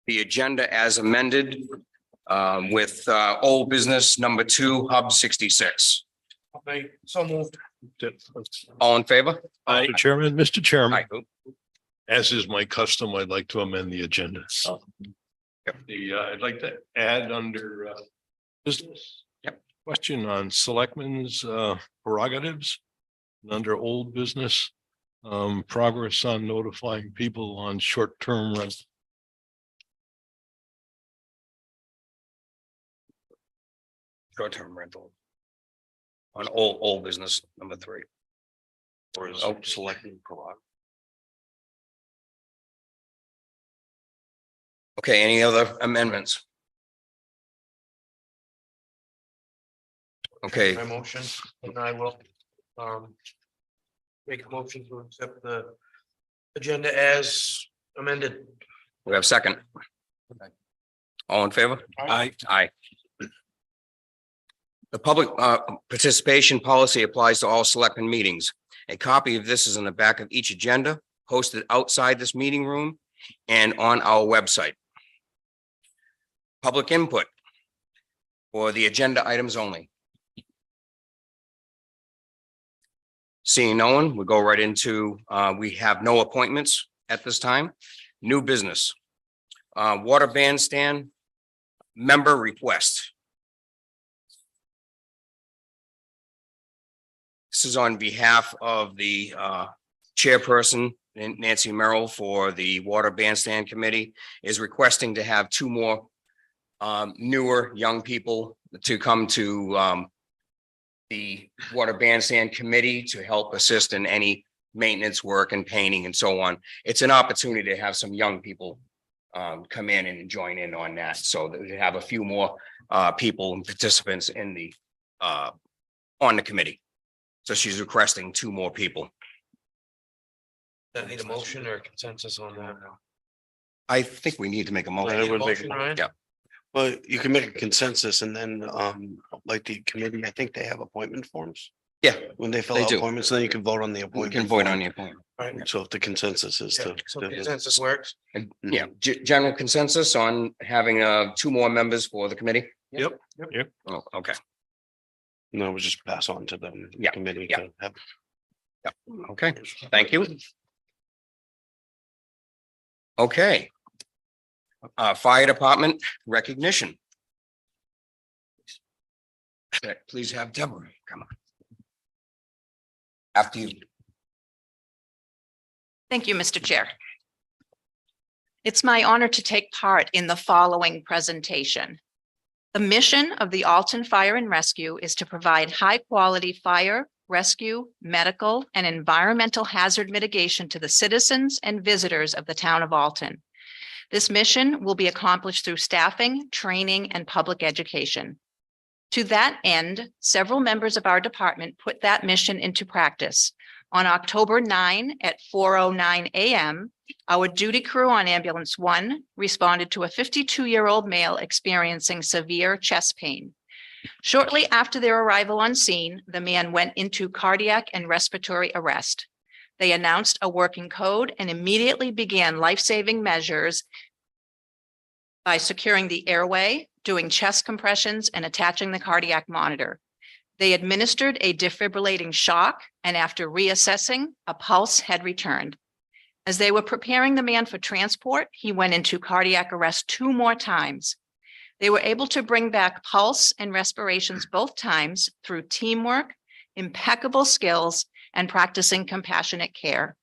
the agenda as amended with old business number 2, Hub 66. Okay, so moved. All in favor? Mr. Chairman, Mr. Chairman, Aye. as is my custom, I'd like to amend the agenda. I'd like to add under business. Yep. Question on selectmen's prerogatives. And under old business, progress on notifying people on short-term rent. Short-term rental. On old business number 3. Or is selecting prerogative. Okay, any other amendments? Okay, My motion, and I will make a motion to accept the agenda as amended. we have a second. All in favor? Aye. Aye. The public participation policy applies to all selectmen meetings. A copy of this is in the back of each agenda, posted outside this meeting room and on our website. Public input for the agenda items only. Seeing no one, we go right into, we have no appointments at this time. New business. Water bandstand member request. This is on behalf of the chairperson, Nancy Merrill, for the Water Bandstand Committee, is requesting to have 2 more newer young people to come to the Water Bandstand Committee to help assist in any maintenance work and painting and so on. It's an opportunity to have some young people come in and join in on that. So that we have a few more people and participants in the on the committee. So she's requesting 2 more people. That need a motion or consensus on that? I think we need to make a motion. I would make a motion. Yeah. Well, you can make a consensus and then, like the committee, I think they have appointment forms. Yeah, When they fill They out do. appointments, then you can vote on the we appointment. can vote on form. the appointment. Right. So if the consensus is Yeah, to. so consensus works. And yeah, general consensus on having 2 more members for the committee? Yep. Oh, okay. No, we just pass on to them. Yeah, Committee yeah. to have. Okay, thank you. Okay. Fire department recognition. Okay, please have Deborah come on. After you. Thank you, Mr. Chair. It's my honor to take part in the following presentation. The mission of the Alton Fire and Rescue is to provide high-quality fire, rescue, medical, and environmental hazard mitigation to the citizens and visitors of the town of Alton. This mission will be accomplished through staffing, training, and public education. To that end, several members of our department put that mission into practice. On October 9 at 4:09 a.m., our duty crew on Ambulance 1 responded to a 52-year-old male experiencing severe chest pain. Shortly after their arrival on scene, the man went into cardiac and respiratory arrest. They announced a working code and immediately began life-saving measures by securing the airway, doing chest compressions, and attaching the cardiac monitor. They administered a defibrillating shock, and after reassessing, a pulse had returned. As they were preparing the man for transport, he went into cardiac arrest 2 more times. They were able to bring back pulse and respirations both times through teamwork, impeccable skills, and practicing compassionate care.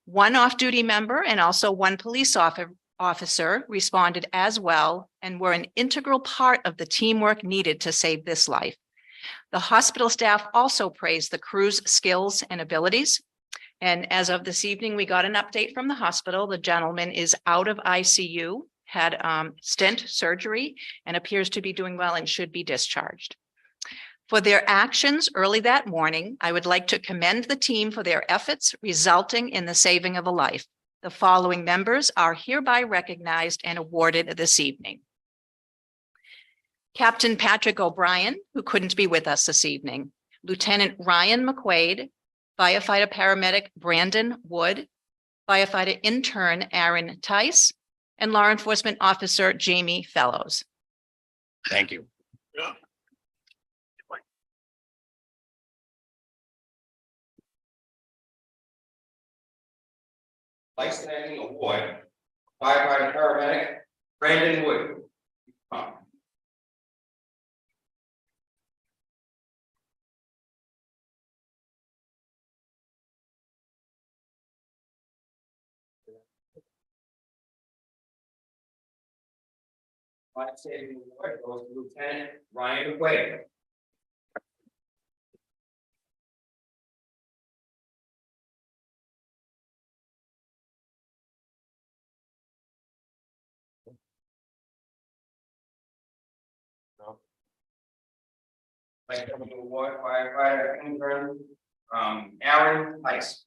1 off-duty member and also 1 police officer responded as well and were an integral part of the teamwork needed to save this life. The hospital staff also praised the crew's skills and abilities. And as of this evening, we got an update from the hospital. The gentleman is out of ICU, had stent surgery, and appears to be doing well and should be discharged. For their actions early that morning, I would like to commend the team for their efforts resulting in the saving of a life. The following members are hereby recognized and awarded this evening. Captain Patrick O'Brien, who couldn't be with us this evening. Lieutenant Ryan McQuaid, firefighter paramedic Brandon Wood, firefighter intern Aaron Tice, and Law Enforcement Officer Jamie Fellows. Thank you. Life-saving award, firefighter paramedic, Brandon Wood. Life-saving award goes to Lieutenant Ryan Quaid. Life-saving award firefighter intern, Aaron Heiss.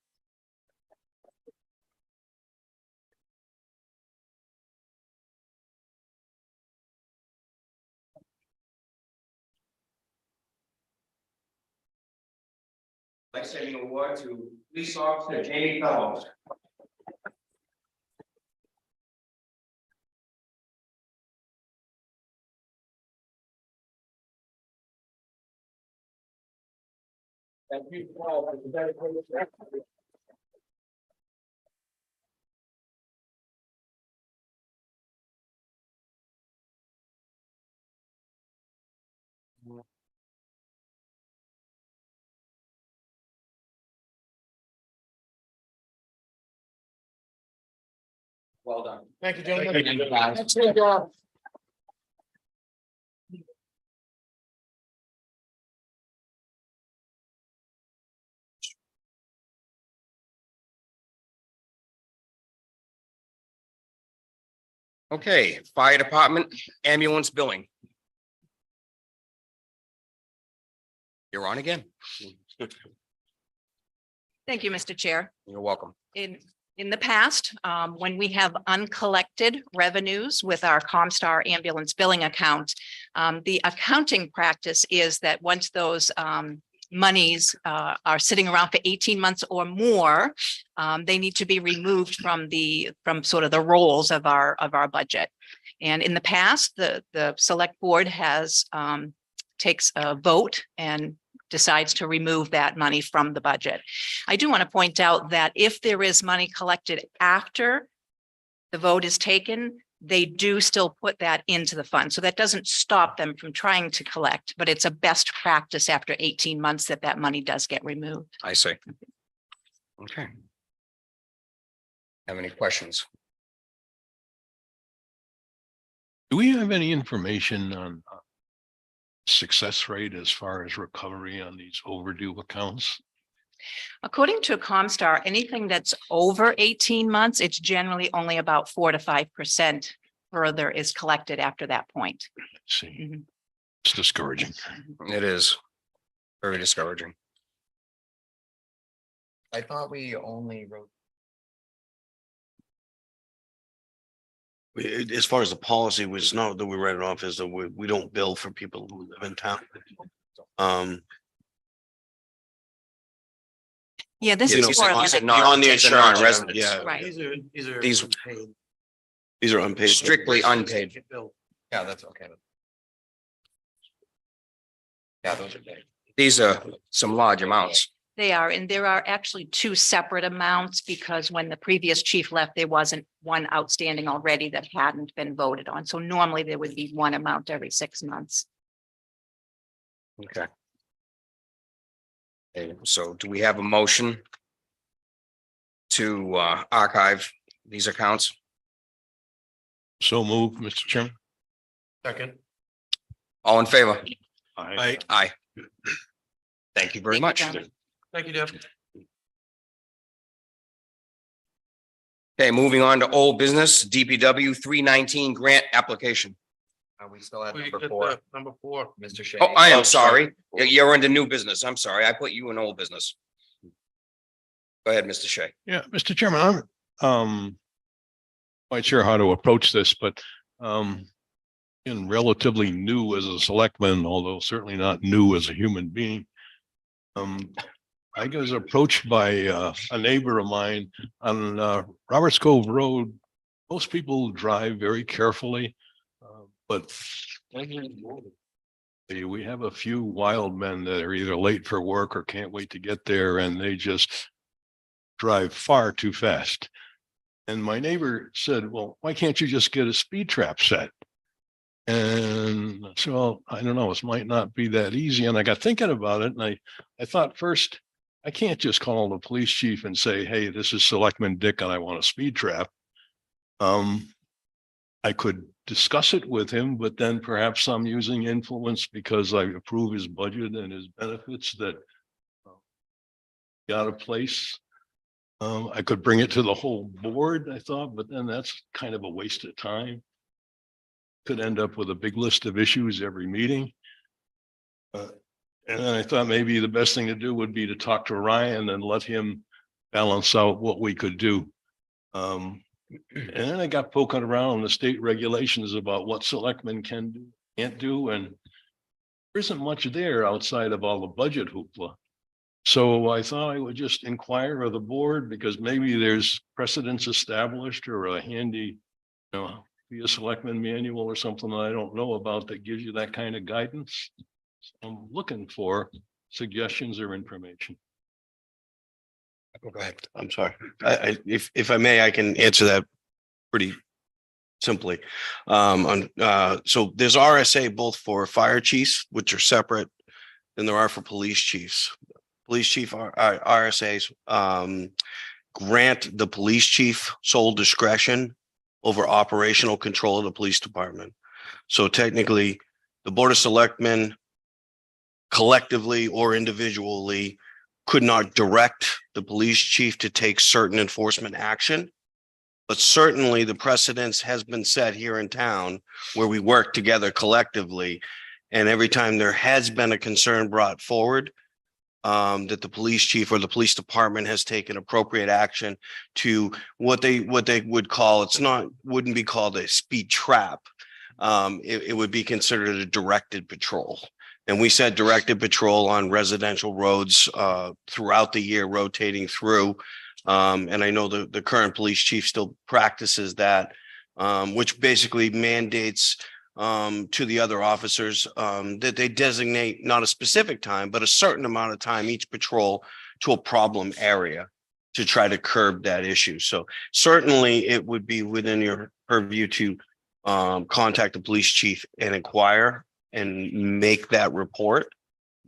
Life-saving award to police officer Jamie Fellows. Thank you. Well done. Thank you, gentlemen. Thank you, guys. Excellent job. Okay, fire department ambulance billing. You're on again. Thank you, Mr. Chair. You're welcome. In the past, when we have uncollected revenues with our Comstar ambulance billing account, the accounting practice is that once those monies are sitting around for 18 months or more, they need to be removed from sort of the rolls of our budget. And in the past, the select board has takes a vote and decides to remove that money from the budget. I do want to point out that if there is money collected after the vote is taken, they do still put that into the fund. So that doesn't stop them from trying to collect, but it's a best practice after 18 months that money does get removed. I see. Okay. Have any questions? Do we have any information on success rate as far as recovery on these overdue accounts? According to Comstar, anything that's over 18 months, it's generally only about 4 to 5% further is collected after that point. Let's see, Mhm. it's discouraging. It is very discouraging. I thought we only wrote. As far as the policy, was not that we read it off, is that we don't bill for people who live in town. Yeah, this You know, is more it's like not- On the it's a insurance, non-resident. yeah, right. These- unpaid. these are unpaid. Strictly unpaid. Yeah, that's okay. Yeah, those are big. These are some large amounts. They are, and there are actually two separate amounts because when the previous chief left, there wasn't one outstanding already that hadn't been voted on. So normally there would be one amount every 6 months. Okay. Okay, so do we have a motion to archive these accounts? So move, Mr. Chairman. Second. All in favor? Aye. Aye. Thank you very much. Thank you, John. Thank you, Deb. Okay, moving on to old business, DPW 319 grant application. We still had We number got 4, the number 4. Mr. Shea. Oh, I am Oh, sorry. sorry. You're under new business. I'm sorry. I put you in old business. Go ahead, Mr. Shea. Yeah, Mr. Chairman, I'm quite sure how to approach this, but in relatively new as a selectman, although certainly not new as a human being. I was approached by a neighbor of mine on Roberts Cove Road most people drive very carefully, but we have a few wild men that are either late for work or can't wait to get there, and they just drive far too fast. And my neighbor said, well, why can't you just get a speed trap set? And so, well, I don't know, it might not be that easy. And I got thinking about it, and I thought first, I can't just call the police chief and say, hey, this is Selectman Dick and I want a speed trap. I could discuss it with him, but then perhaps I'm using influence because I approve his budget and his benefits that got a place. I could bring it to the whole board, I thought, but then that's kind of a waste of time. Could end up with a big list of issues every meeting. And then I thought maybe the best thing to do would be to talk to Ryan and let him balance out what we could do. And then I got poking around the state regulations about what selectmen can do, can't do, and there isn't much there outside of all the budget hoopla. So I thought I would just inquire of the board because maybe there's precedents established or a handy, be a selectman manual or something that I don't know about that gives you that kind of guidance. So I'm looking for suggestions or information. Go ahead. I'm sorry. If I may, I can answer that pretty simply. So there's RSA both for fire chiefs, which are separate, than there are for police chiefs. Police chief RSAs grant the police chief sole discretion over operational control of the police department. So technically, the Board of Selectmen collectively or individually could not direct the police chief to take certain enforcement action. But certainly the precedence has been set here in town where we work together collectively. And every time there has been a concern brought forward, that the police chief or the police department has taken appropriate action to what they would call, wouldn't be called a speed trap. It would be considered a directed patrol. And we said directed patrol on residential roads throughout the year, rotating through. And I know the current police chief still practices that, which basically mandates to the other officers that they designate not a specific time, but a certain amount of time each patrol to a problem area to try to curb that issue. So certainly it would be within your purview to contact the police chief and inquire and make that report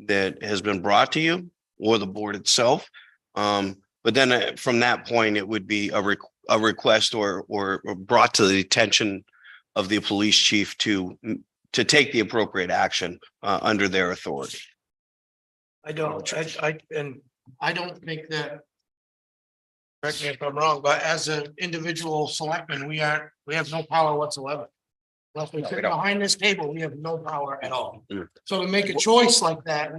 that has been brought to you or the board itself. But then from that point, it would be a request or brought to the attention of the police chief to take the appropriate action under their authority. I don't think that, correct me if I'm wrong, but as an individual selectman, we have no power whatsoever. Unless we sit behind this table, we have no power at all. So to make a choice like that,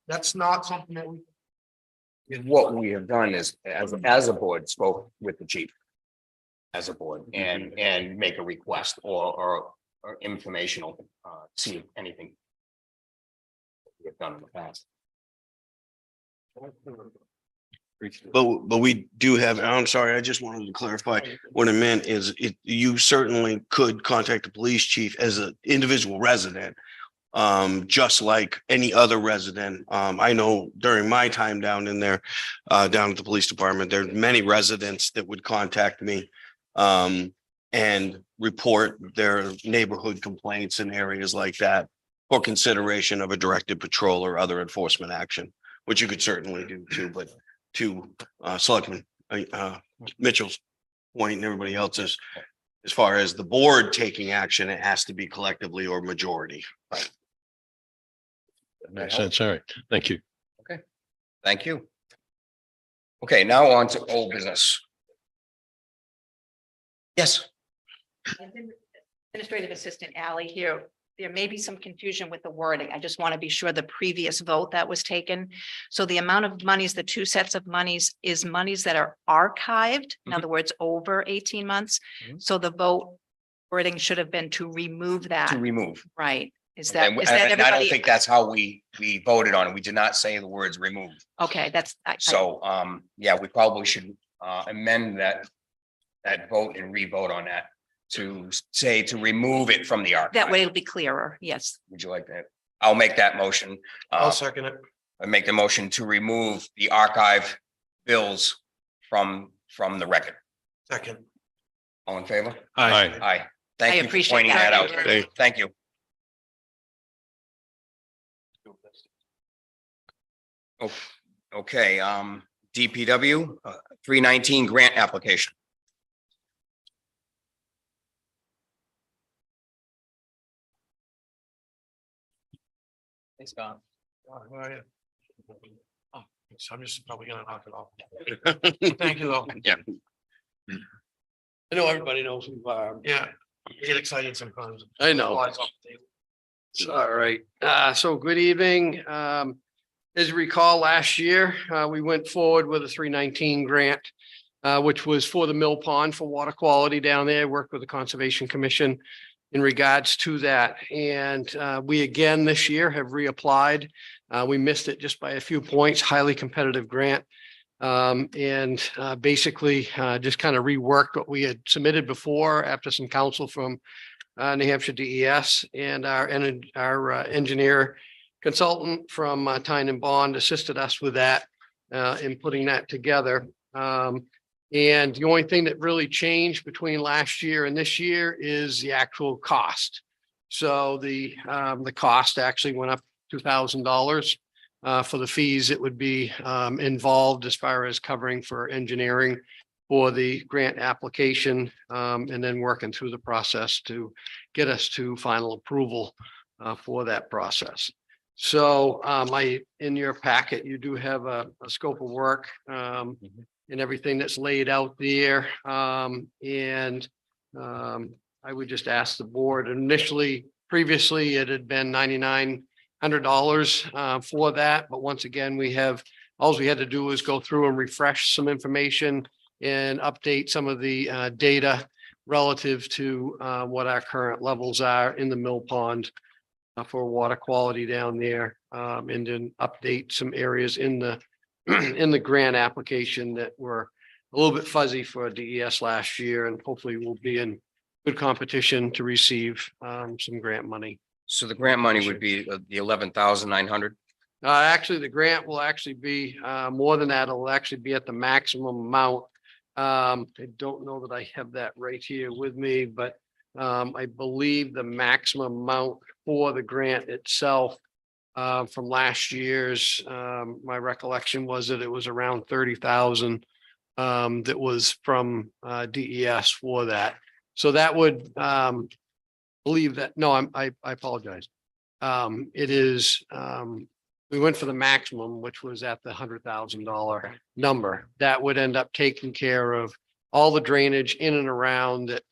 that's not something that we. What we have done is, as a board, spoke with the chief. As a board and make a request or informational, see if anything. We've done in the past. But we do have, I'm sorry, I just wanted to clarify what I meant is you certainly could contact the police chief as an individual resident. Just like any other resident. I know during my time down in there, down at the police department, there's many residents that would contact me and report their neighborhood complaints in areas like that for consideration of a directed patrol or other enforcement action, which you could certainly do too, but to Selectman Mitchell's point and everybody else's, as far as the board taking action, it has to be collectively or majority. Makes sense. All right. Thank you. Thank you. Okay, now on to old business. Yes. Administrative Assistant Ally here. There may be some confusion with the wording. I just want to be sure the previous vote that was taken. So the amount of monies, the two sets of monies is monies that are archived. In other words, over 18 months. So the vote wording should have been to remove that. To remove. Right. Is And that I don't everybody? think that's how we voted on it. We did not say the words remove. Okay, that's. So, yeah, we probably should amend that vote and re-vote on that to say to remove it from the archive. That way it'll be clearer. Yes. Would you like that? I'll make that motion. I'll second it. I make the motion to remove the archive bills from the record. Second. All in favor? Aye. Aye. Thank I you for appreciate pointing that. that out. Hey. Thank you. Oh, okay, DPW, 319 grant application. Thanks, Scott. How are you? Oh, so I'm just probably gonna knock it off. Thank you, though. Yeah. I know everybody knows who you are. Yeah, I get excited sometimes. I know. Flies off the table. It's all right. So good evening. As you recall, last year, we went forward with a 319 grant, which was for the mill pond for water quality down there. Worked with the Conservation Commission in regards to that. And we again this year have reapplied. We missed it just by a few points, highly competitive grant. And basically just kind of reworked what we had submitted before after some counsel from New Hampshire DES and our engineer consultant from Tyne and Bond assisted us with that in putting that together. And the only thing that really changed between last year and this year is the actual cost. So the cost actually went up $2,000 for the fees that would be involved as far as covering for engineering for the grant application and then working through the process to get us to final approval for that process. So in your packet, you do have a scope of work and everything that's laid out there. And I would just ask the board previously, it had been $9,900 for that. But once again, all we had to do was go through and refresh some information and update some of the data relative to what our current levels are in the mill pond for water quality down there, and then update some areas in the grant application that were a little bit fuzzy for DES last year, and hopefully we'll be in good competition to receive some grant money. So the grant money would be the 11,900. Actually, the grant will actually be more than that. It'll actually be at the maximum amount. I don't know that I have that right here with me, but I believe the maximum amount for the grant itself from last year's, my recollection was that it was around 30,000 that was from DES for that. So that would believe that, no, I apologize. It is, we went for the maximum, which was at the $100,000 number. That would end up taking care of all the drainage in and around that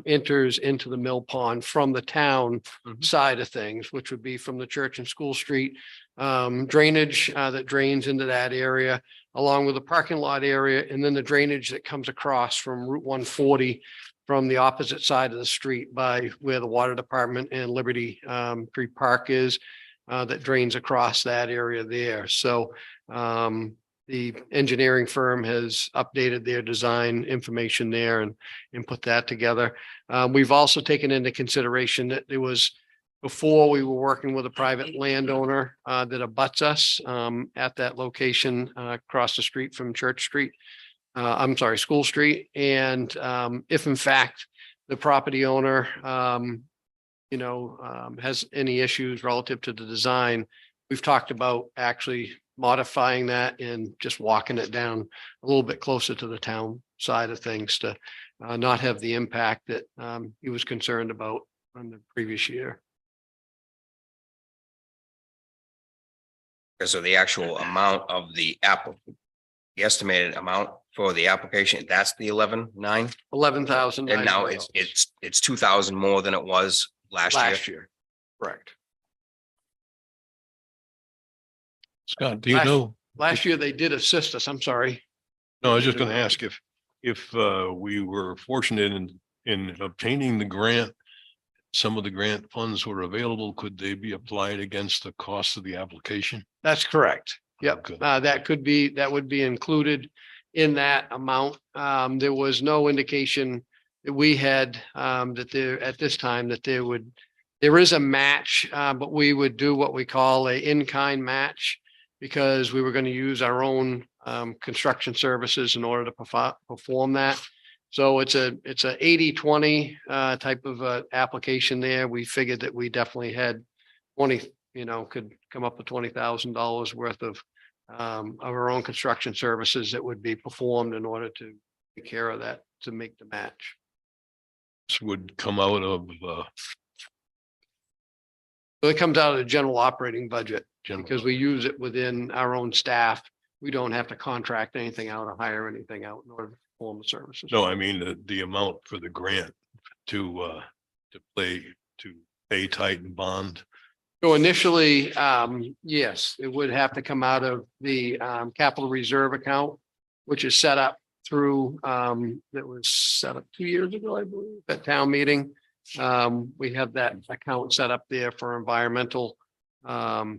enters into the mill pond from the town side of things, which would be from the Church and School Street drainage that drains into that area, along with the parking lot area, and then the drainage that comes across from Route 140 from the opposite side of the street by where the water department and Liberty Creek Park is, that drains across that area there. So the engineering firm has updated their design information there and put that together. We've also taken into consideration that there was, before we were working with a private landowner that abuts us at that location across the street from Church Street. School Street. And if in fact the property owner, has any issues relative to the design, we've talked about actually modifying that and just walking it down a little bit closer to the town side of things to not have the impact that he was concerned about on the previous year. So the actual amount of the estimated amount for the application, that's the 11,900. 11,000. And now it's 2,000 more than it was last year. Correct. Scott, do you know? Last year they did assist us. I'm sorry. No, I was just going to ask if we were fortunate in obtaining the grant, some of the grant funds were available, could they be applied against the cost of the application? That's correct. Yep. Good. That would be included in that amount. There was no indication we had, that there, at this time, that there is a match, but we would do what we call a in-kind match because we were going to use our own construction services in order to perform that. So it's a 80-20 type of application there. We figured that we definitely had 20, could come up with $20,000 worth of our own construction services that would be performed in order to take care of that, to make the match. This would come out of, So it comes out of the general operating budget general. because we use it within our own staff. We don't have to contract anything out or hire anything out in order to perform the services. No, I mean, the amount for the grant to pay Titan bond. So initially, yes, it would have to come out of the capital reserve account, which is set up through, that was set up 2 years ago, I believe, at town meeting. We have that account set up there for environmental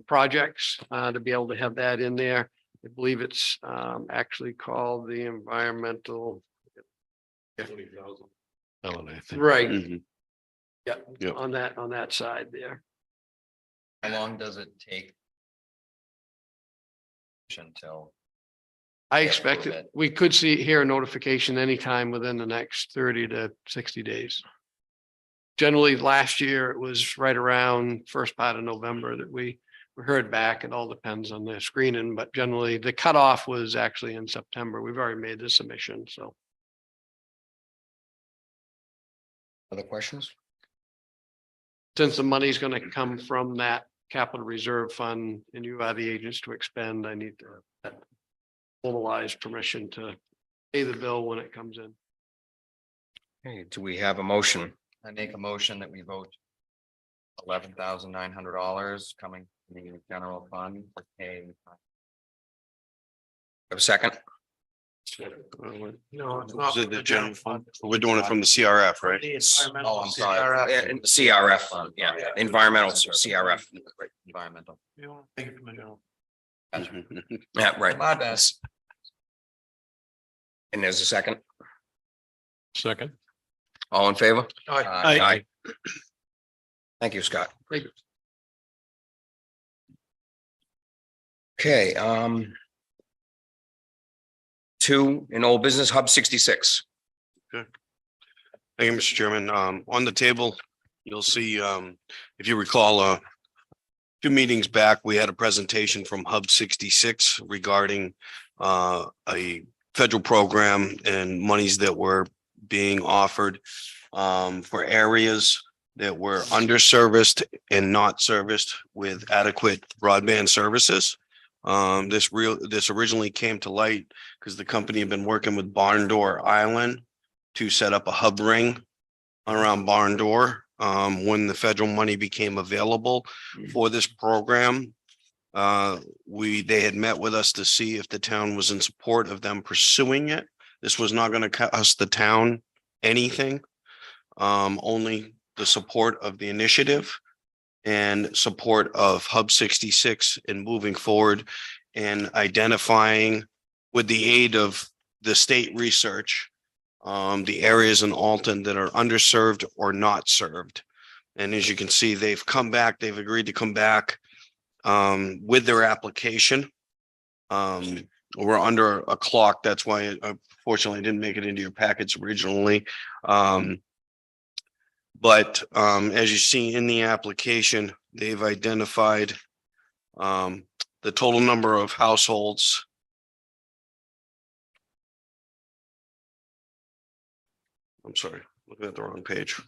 projects to be able to have that in there. I believe it's actually called the environmental. I think. Right. Mhm. Yeah, Yep. on that side there. How long does it take? Until, I Yeah, expect approve it, we could hear a notification anytime within the next 30 to 60 days. Generally, last year, it was right around first part of November that we heard back. It all depends on the screening, but generally the cutoff was actually in September. We've already made the submission, so. Other questions? Since the money's gonna come from that capital reserve fund and you are the agents to expend, I need to formalize permission to pay the bill when it comes in. Okay, do we have a motion? I make a motion that we vote $11,900 coming from the general fund to pay. Have a second? No, it's not. Is it the general fund? We're doing it from the CRF, right? The environmental Oh, I'm sorry. CRF. Yeah, and CRF, yeah, environmental CRF. Environmental. You want to take it from the general. Yeah, right. My best. And there's a second. Second. All in favor? All right. Aye. Thank you, Scott. Thank you. Okay, 2 in old business, Hub 66. Thank you, Mr. Chairman. On the table, you'll see, if you recall, a few meetings back, we had a presentation from Hub 66 regarding a federal program and monies that were being offered for areas that were underserviced and not serviced with adequate broadband services. This originally came to light because the company had been working with Barn Door Island to set up a hub ring around Barn Door. When the federal money became available for this program, they had met with us to see if the town was in support of them pursuing it. This was not going to cost the town anything, only the support of the initiative and support of Hub 66 in moving forward and identifying, with the aid of the state research, the areas in Alton that are underserved or not served. And as you can see, they've agreed to come back with their application. We're under a clock. That's why, unfortunately, I didn't make it into your packets originally. But as you see in the application, they've identified the total number of households. I'm sorry, looking at the wrong page.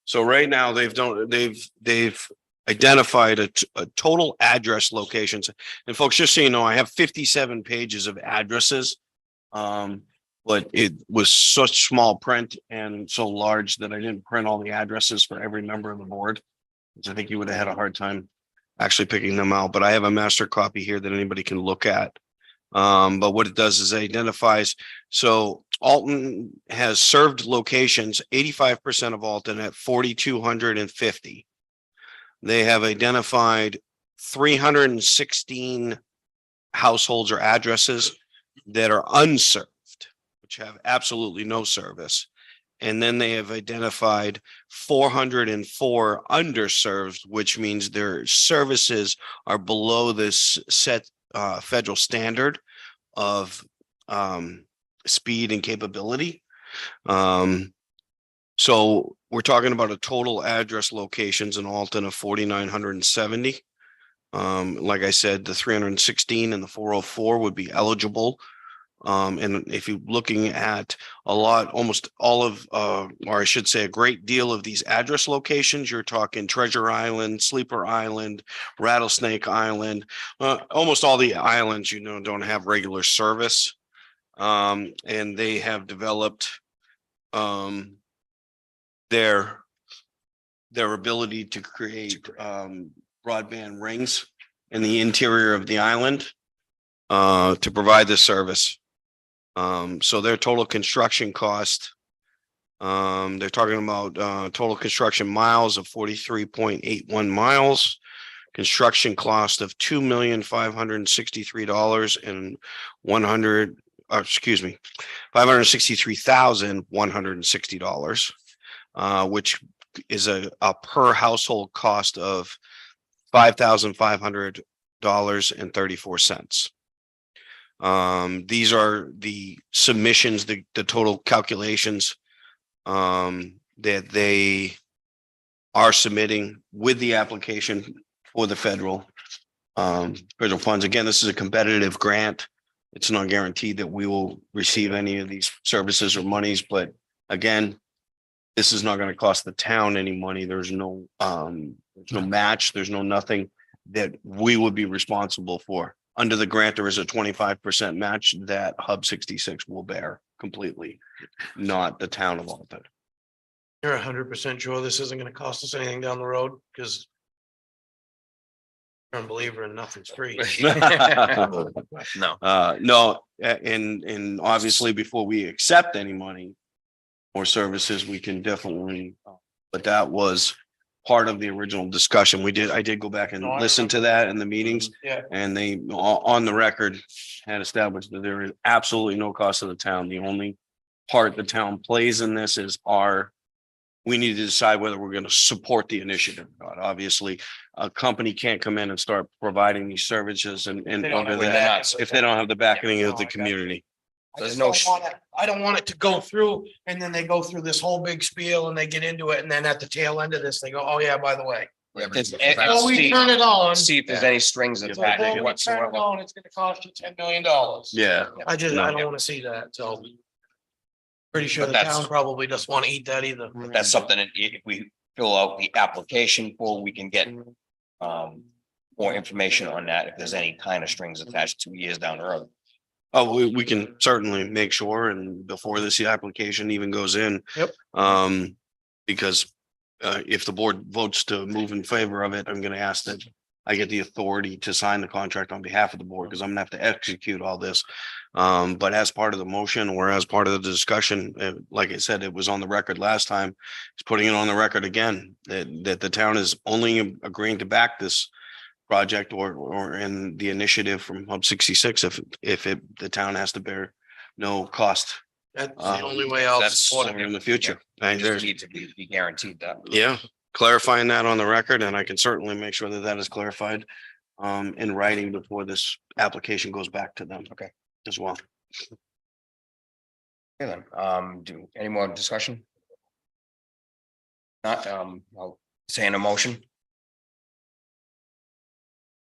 So right now they've identified a total address locations. And folks, just so you know, I have 57 pages of addresses. But it was such small print and so large that I didn't print all the addresses for every member of the board, which I think you would have had a hard time actually picking them out. But I have a master copy here that anybody can look at. But what it does is it identifies. So Alton has served locations, 85% of Alton at 4,250. They have identified 316 households or addresses that are unserved, which have absolutely no service. And then they have identified 404 underserved, which means their services are below this set federal standard of speed and capability. So we're talking about a total address locations in Alton of 4,970. Like I said, the 316 and the 404 would be eligible. And if you're looking at almost all of, or I should say a great deal of these address locations, you're talking Treasure Island, Sleeper Island, Rattlesnake Island, almost all the islands, don't have regular service. And they have developed, their ability to create, broadband rings in the interior of the island, to provide this service. So their total construction cost, they're talking about total construction miles of 43.81 miles, construction cost of $2,563,100, $563,160, which is a per household cost of $5,500.34. These are the submissions, the total calculations that they are submitting with the application for the federal funds. Again, this is a competitive grant. It's not guaranteed that we will receive any of these services or monies, but again, this is not going to cost the town any money. There's no match. There's no nothing that we would be responsible for. Under the grant, there is a 25% match that Hub 66 will bear completely, not the town of Alton. You're 100% sure this isn't gonna cost us anything down the road, because I'm a believer in nothing's free. No. No, and obviously before we accept any money or services, we can definitely, but that was part of the original discussion. I did go back and No, I listen to that in the meetings, Yeah, and they, on the record, had established that there is absolutely no cost to the town. The only part the town plays in this is we need to decide whether we're going to support the initiative or not. Obviously, a company can't come in and start providing these services and They don't have under the that backing. if they don't have the backing of the No, community. There's no, I don't want it to go through and then they go through this whole big spiel and they get into it and then at the tail end of this, they go, oh yeah, by the way. Before we turn it on. see if there's any strings Before attached we turn it whatsoever. on, it's gonna cost you $10 million. Yeah. I No. don't wanna see that, so. Pretty sure But the that's- town probably doesn't wanna eat that either. That's something that if we fill out the application for, we can get more information on that, if there's any kind of strings attached 2 years down the road. Oh, we can certainly make sure, and before this application even goes in. Yep. Because if the board votes to move in favor of it, I'm gonna ask that I get the authority to sign the contract on behalf of the board, because I'm gonna have to execute all this. But as part of the motion or as part of the discussion, like I said, it was on the record last time. It's putting it on the record again, that the town is only agreeing to back this project or in the initiative from Hub 66 if the town has to bear no cost. That's the only way I'll That's support it. In the future. We And just there's, need to be guaranteed that. yeah, clarifying that on the record, and I can certainly make sure that that is clarified in writing before this application goes back to them. Okay. As well. Okay, then, do any more discussion? Not, I'll say in a motion.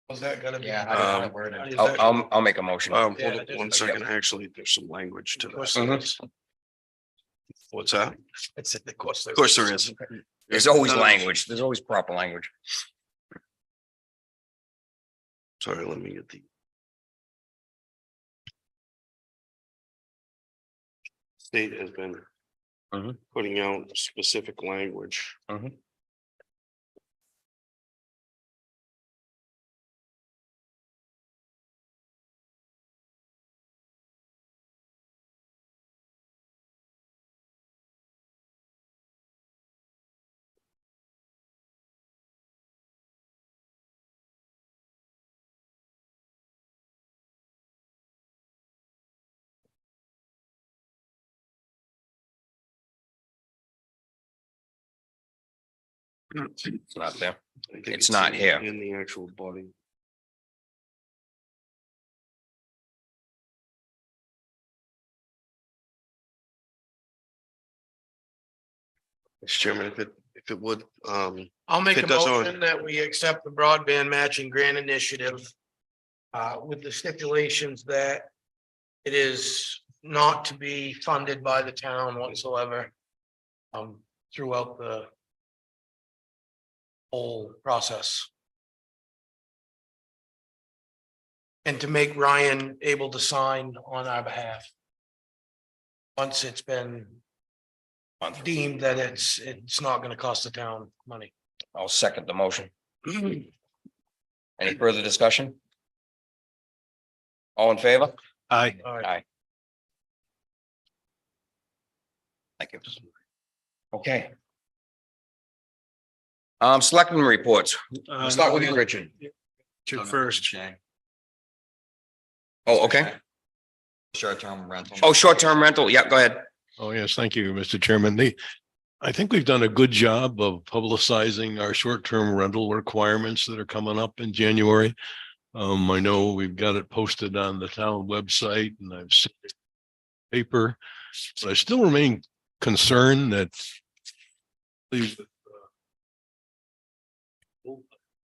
Was that gonna be? Yeah, How I does that- I'll make a motion. Hold Yeah, on it is. 1 second. Actually, there's some language to Of course that. there is. What's that? It's, of course there is. Of course there is. There's always language. There's always proper language. Sorry, let me get the. State has been putting out specific language. It's not there. I think It's not in- here. In the actual body. Mr. Chairman, if it would, I'll make If a it doesn't- motion that we accept the broadband matching grant initiative. With the stipulations that it is not to be funded by the town whatsoever. Throughout the whole process. And to make Ryan able to sign on our behalf. Once it's been deemed that it's not gonna cost the town money. I'll second the motion. Any further discussion? All in favor? Aye. All right. Aye. Thank you. Okay. Selectmen reports. We'll start with you, Richard. First. Oh, okay. Short-term rental. Oh, short-term rental. Yeah, go ahead. Oh, yes, thank you, Mr. Chairman. I think we've done a good job of publicizing our short-term rental requirements that are coming up in January. I know we've got it posted on the town website and I've seen it in the paper, but I still remain concerned that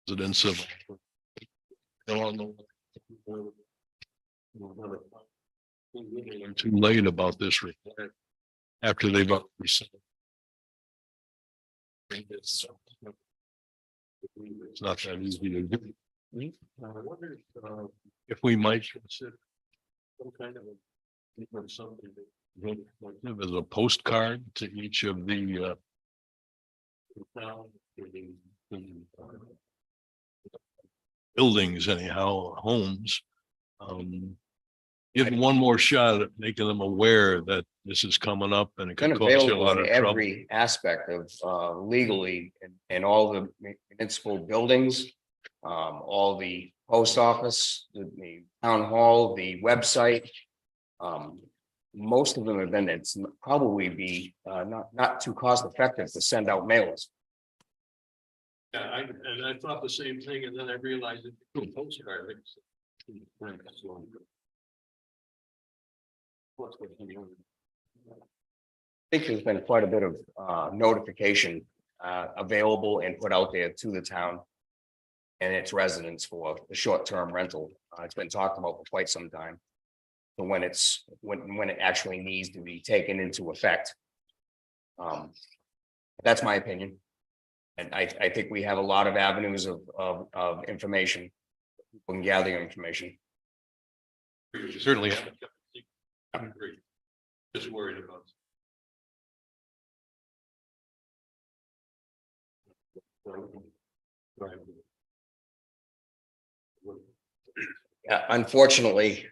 residents of too late about this report after they've already said it's not that easy to do. I wonder if we might consider some kind of something as a postcard to each of the buildings, anyhow, homes. Give them one more shot at making them aware that this is coming up and it Been could cause you a available lot in of trouble. every aspect of legally in all the municipal buildings. All the post office, the town hall, the website. Most of them have been, it's probably be not too cost effective to send out mailers. Yeah, and I thought the same thing, and then I realized it's a postcard. I think there's been quite a bit of notification available and put out there to the town. And its residents for the short-term rental. It's been talked about for quite some time. So when it actually needs to be taken into effect. That's my opinion. And I think we have a lot of avenues of information. We can gather your information. Certainly. Just worried about. Unfortunately,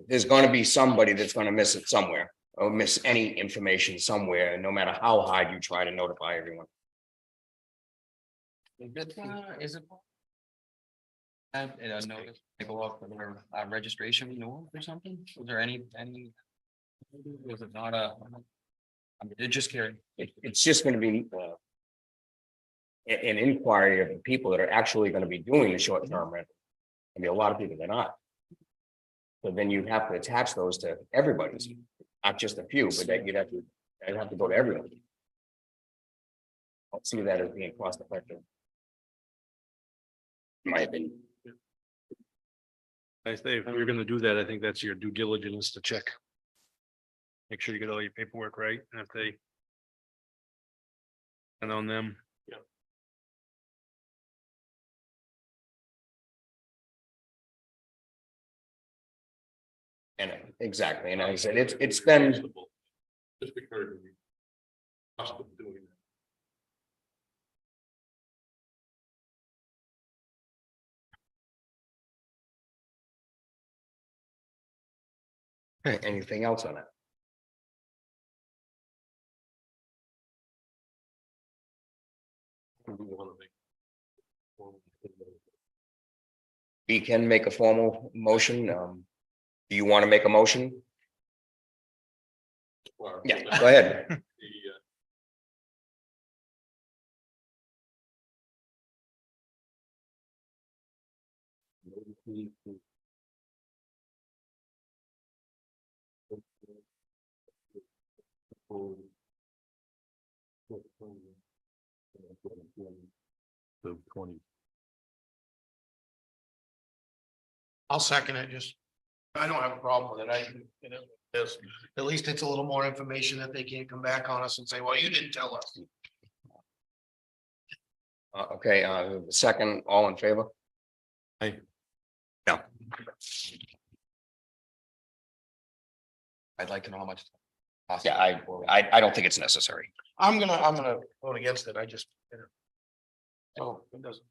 there's gonna be somebody that's gonna miss it somewhere. Or miss any information somewhere, no matter how hard you try to notify everyone. Is it? And a notice, to go up for their registration renewal or something? Was there any? Was it not a? I'm just curious. It's just gonna be an inquiry of the people that are actually gonna be doing the short-term rental. I mean, a lot of people that are not. So then you have to attach those to everybody's, not just a few, but that I'd have to go to everyone. I don't see that as being cost effective. In my opinion. I say if you're gonna do that, I think that's your due diligence to check. Make sure you get all your paperwork right, and if they. And on them. And exactly, and I said, it's been, Just occurred to me. Cost of doing anything else on it? We can make a formal motion. Do you want to make a motion? Yeah, go ahead. The 20. I'll second it, just. I don't have a problem with it. At least it's a little more information that they can't come back on us and say, well, you didn't tell us. Okay, second, all in favor? Aye. No, I'd like to know how much. yeah, I don't think it's necessary. I'm gonna vote against it. I just. So it doesn't.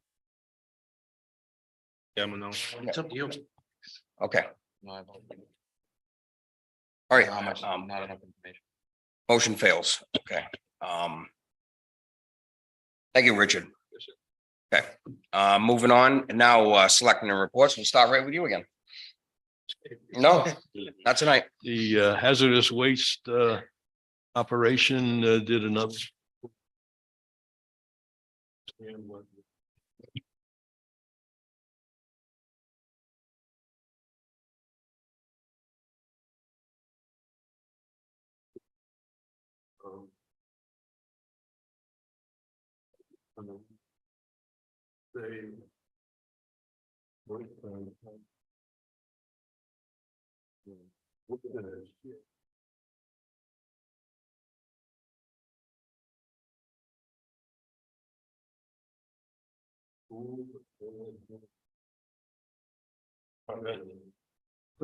Yeah, I'm a no. It's up to you. Okay, No, I don't. all right, How much, not enough information. motion fails, okay. Thank you, Richard. Okay, moving on, and now, selecting the reports, we'll start right with you again. No, not tonight. The hazardous waste operation did another.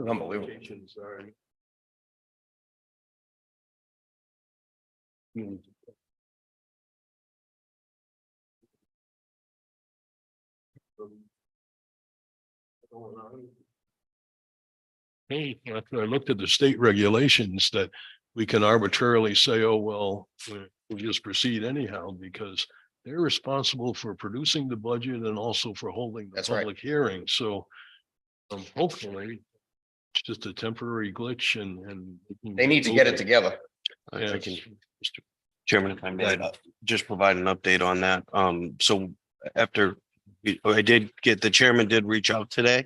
Unbelievable. Hey, after I looked at the state regulations that we can arbitrarily say, oh, well, we'll just proceed anyhow, because they're responsible for producing the budget and also for holding the That's right. public hearing. So hopefully it's just a temporary glitch and. They need to get it together. I Yes. can, Mr. Chairman, if I may, just provide an update on that. So after I did get, the chairman did reach out today.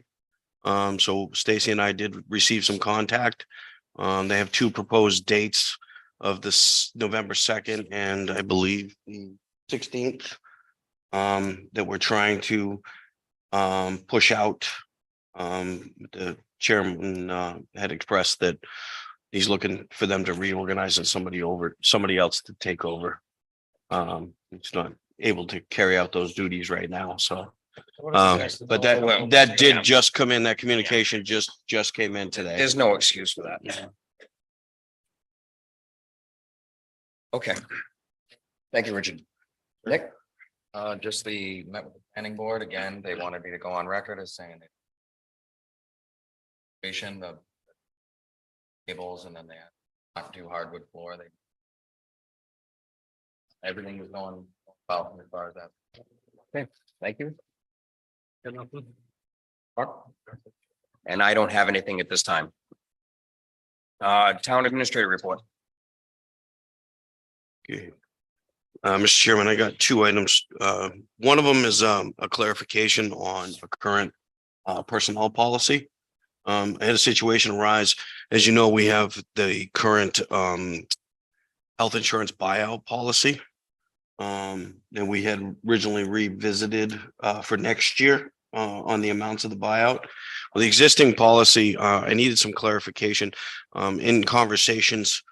So Stacy and I did receive some contact. They have two proposed dates of this November 2nd and I believe the 16th. That we're trying to push out. The chairman had expressed that he's looking for them to reorganize and somebody else to take over. He's not able to carry out those duties right now, so. But that did just come in, that communication just came in today. There's no excuse for that. Okay. Thank you, Richard. Nick? Just met with the planning board again. They wanted me to go on record as saying that. The tables and then they not do hardwood floor. Everything was going well as far as that. Thank you. And I don't have anything at this time. Town administrator report. Okay. Mr. Chairman, I got two items. One of them is a clarification on a current personnel policy. I had a situation arise. As you know, we have the current health insurance buyout policy. And we had originally revisited for next year on the amounts of the buyout. Well, the existing policy, I needed some clarification in conversations.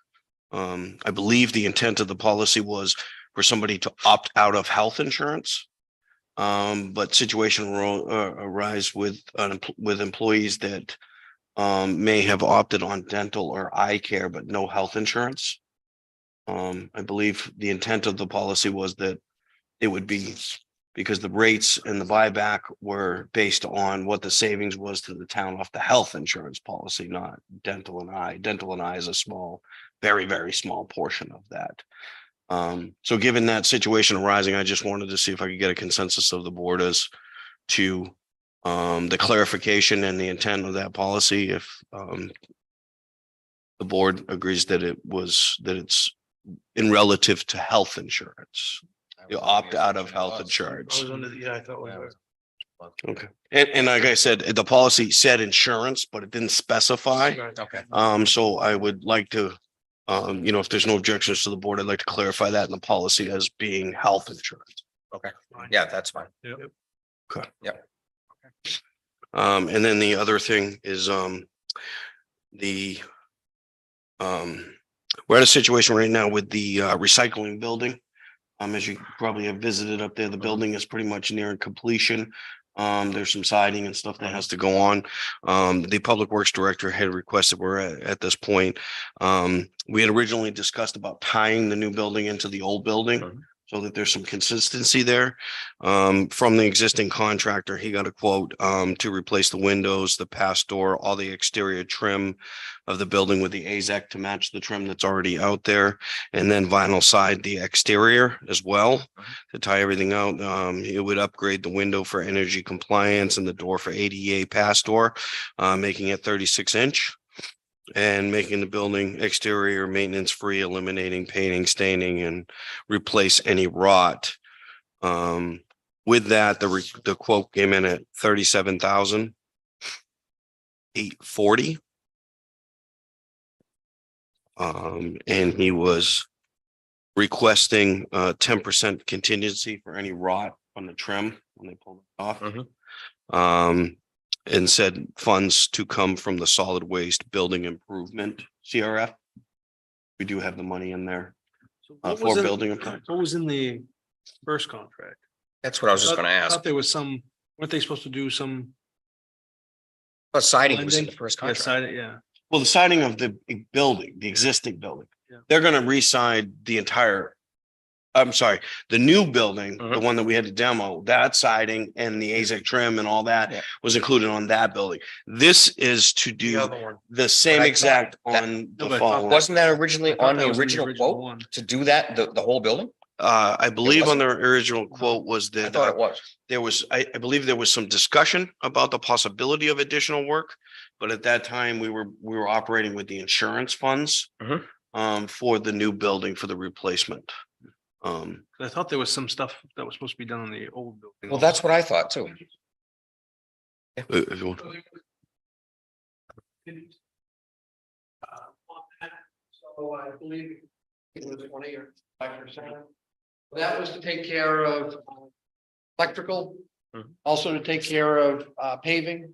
I believe the intent of the policy was for somebody to opt out of health insurance. But situation arise with employees that may have opted on dental or eye care, but no health insurance. I believe the intent of the policy was that it would be because the rates and the buyback were based on what the savings was to the town off the health insurance policy, not dental and eye. Dental and eye is a small, very, very small portion of that. So given that situation arising, I just wanted to see if I could get a consensus of the board as to the clarification and the intent of that policy. If the board agrees that it's in relative to health insurance, you opt out of health insurance. Yeah, I thought. Okay. And like I said, the policy said insurance, but it didn't specify. Okay. So I would like to, if there's no objections to the board, I'd like to clarify that in the policy as being health insurance. Okay. Yeah, that's fine. And then the other thing is, we're in a situation right now with the recycling building. As you probably have visited up there, the building is pretty much near completion. There's some siding and stuff that has to go on. The Public Works Director had requested we're at this point. We had originally discussed about tying the new building into the old building. So that there's some consistency there. From the existing contractor, he got a quote to replace the windows, the pass door, all the exterior trim of the building with the AZEC to match the trim that's already out there. And then vinyl side the exterior as well to tie everything out. It would upgrade the window for energy compliance and the door for ADA pass door, making it 36-inch. And making the building exterior maintenance free, eliminating painting, staining, and replace any rot. With that, the quote came in at $37,840. And he was requesting 10% contingency for any rot on the trim when they pulled it off. And said funds to come from the solid waste building improvement CRF. We do have the money in there for building improvement. What was in the first contract? That's what I was just gonna I ask. thought there was some, weren't they supposed to do some? But siding was in the blending? first Yeah, contract. siding, yeah. Well, the siding of the building, the existing building, Yeah. they're gonna re-side the entire. I'm sorry, the new building, the one that we had to demo, that siding and the AZEC trim and all Yeah. that was included on that building. This is to do one. the same But I exact thought that- on No, the but I thought phone. Wasn't that I originally thought on that the was in original quote one. to do that, the whole building? I believe on wasn't? the original quote was I that thought it was. there was, I believe there was some discussion about the possibility of additional work. But at that time, we were operating with the insurance funds for the new building for the replacement. I thought there was some stuff that was supposed to be done on the old building. Well, that's what I thought too. If you want. So I believe it was 20 or 5%. That was to take care of electrical, also to take care of paving.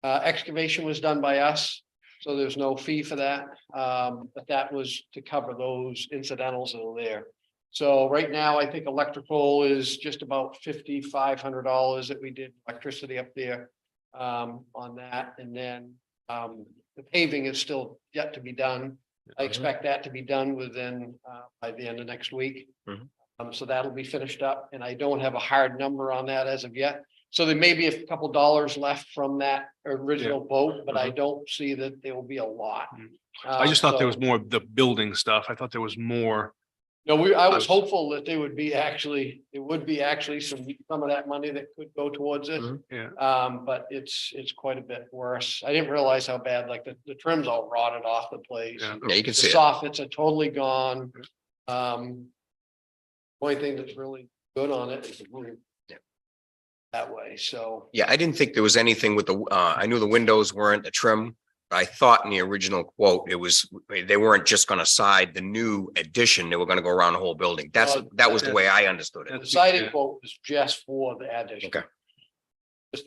Excavation was done by us, so there's no fee for that. But that was to cover those incidentals that are there. So right now, I think electrical is just about $5,500 that we did electricity up there on that. And then the paving is still yet to be done. I expect that to be done within by the end of next week. So that'll be finished up, and I don't have a hard number on that as of yet. So there may be a couple dollars left from that original vote, but I don't see that there will be a lot. I just thought there was So- more of the building stuff. I thought there was more. No, I was hopeful that there would be actually some of that money that could go towards it. Yeah. But it's quite a bit worse. I didn't realize how bad, like the trim's all rotted off the place. Yeah. Yeah, you can The see it. soffits are totally gone. Only thing that's really good on it is the roof. Yeah. That way, so. Yeah, I didn't think there was anything with the, I knew the windows weren't a trim. But I thought in the original quote, it was, they weren't just gonna side the new addition, they were gonna go around the whole building. That was the way I understood it. The siding quote was just for the addition. Okay.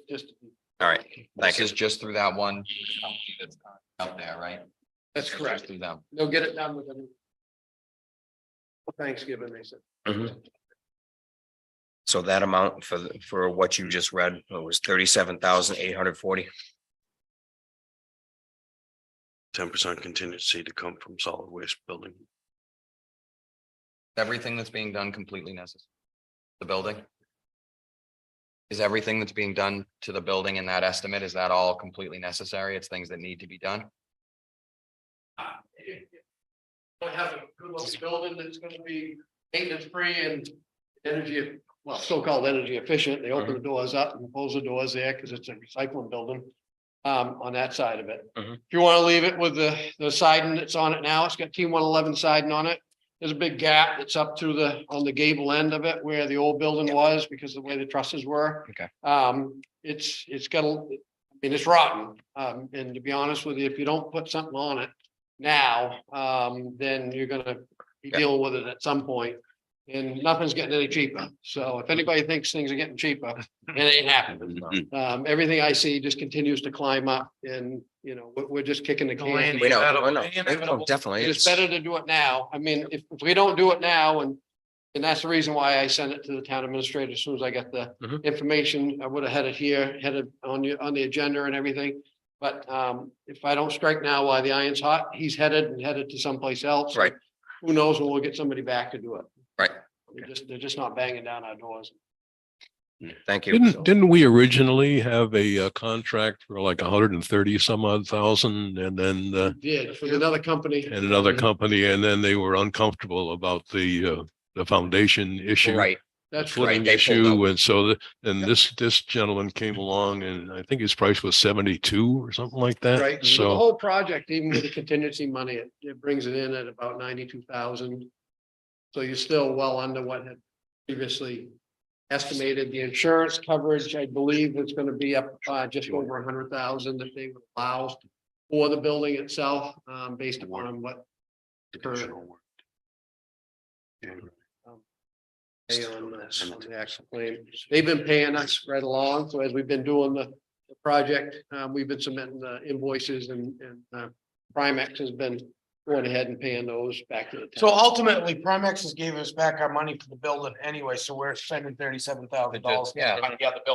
Just, All right, thank This you. is just through that one company that's out there, right? that's It's correct. just through them. They'll get it done with them. Thanksgiving, they said. So that amount for what you just read was 37,840. 10% contingency to come from solid waste building. Everything that's being done completely necessary. The building? Is everything that's being done to the building in that estimate, is that all completely necessary? It's things that need to be done? I have a good looking building that's gonna be maintenance free and energy, well, so-called energy efficient. They open the doors up and close the doors there because it's a recycling building. On that side of it. If you want to leave it with the siding that's on it now, it's got T111 siding on it. there's a big gap that's up to on the gable end of it where the old building was because of the way the trusses were. Okay. It's got I mean, it's rotten. And to be honest with you, if you don't put something on it now, then you're gonna be Yeah. dealing with it at some point. And nothing's getting any cheaper. So if anybody thinks things are getting cheaper, it ain't happening. Everything I see just continues to climb up and, you know, we're just kicking the The can. land We know, Inevitable. we know. Inevitable. Definitely. It's better to do it now. I mean, if we don't do it now and that's the reason why I sent it to the town administrator as soon as I got the Mhm. information, I would have had it here, had it on the agenda and everything. But if I don't strike now while the iron's hot, he's headed to someplace else. Right. Who knows when we'll get somebody back to do it. Right. They're just not banging down our doors. Thank you. Didn't we originally have a contract for like 130 some odd thousand and then Did for another company. and another company, and then they were uncomfortable about the foundation issue. Right. That's Footing They pulled issue, and so and this gentleman came along and I think his price was 72 or something like that. right. So the So whole project, even with the contingency money, it brings it in at about 92,000. So you're still well under what had previously estimated. The insurance coverage, I believe, is going to be up just over 100,000 that they would allow for the building itself, based upon what current pay on the actual claim. They've been paying us right along. So as we've been doing the project, we've been submitting the invoices and Primex has been going ahead and paying those back to the town. So ultimately, Primex has gave us back our money for the building anyway, so we're spending $37,000. Yeah.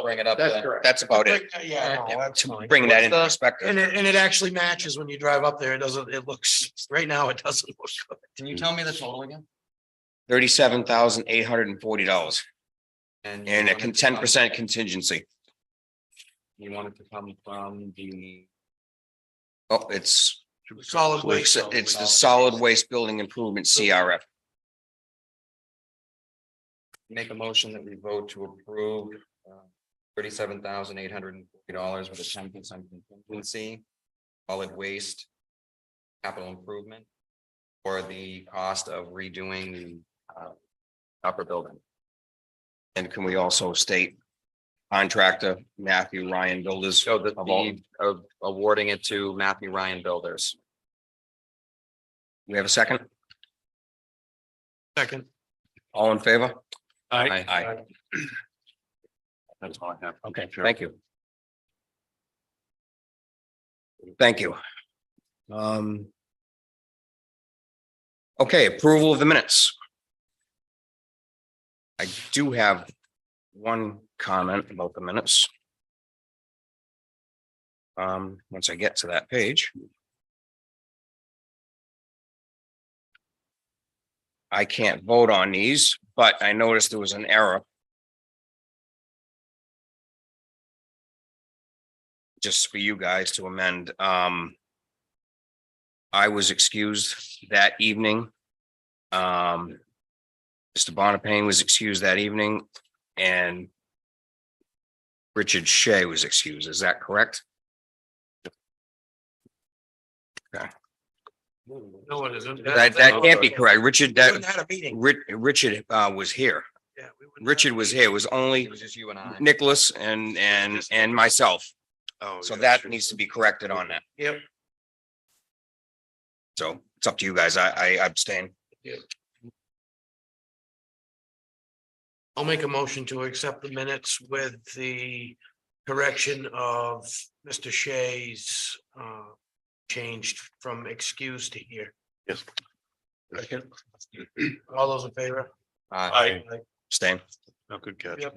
Bring it up. That's to- correct. That's about it. Yeah, no, that's To fine. bring that What's into the- perspective. And it actually matches when you drive up there. It doesn't, it looks, right now, it doesn't look good. Can you tell me the total again? $37,840 you and want a it to come- 10% contingency. You want it to come from the, Oh, it's Solid waste. it's the solid waste building improvement CRF. make a motion that we vote to approve $37,840 with a 10% contingency, solid waste, capital improvement for the cost of redoing the upper building. And can we also state contractor Matthew Ryan Builders? So that Of all- of awarding it to Matthew Ryan Builders. We have a second? Second. All in favor? Aye. Aye. That's all I have. Okay, thank you. Thank you. Okay, approval of the minutes. I do have one comment about the minutes. Once I get to that page. I can't vote on these, but I noticed there was an error. Just for you guys to amend, I was excused that evening. Mr. Bonapane was excused that evening and Richard Shea was excused. Is that correct? No, it isn't. That can't be correct. Richard, We wouldn't had a meeting. Richard was here. Yeah, we wouldn't have Richard a was meeting. here. It was only It was just you and I. Nicholas and myself. Oh, So yeah, that sure. needs to be corrected on that. Yep. So it's up to you guys. I abstain. I'll make a motion to accept the minutes with the correction of Mr. Shea's changed from excuse to here. Yes. Second. All those in favor? Aye. Abstain. Oh, good catch. Yep.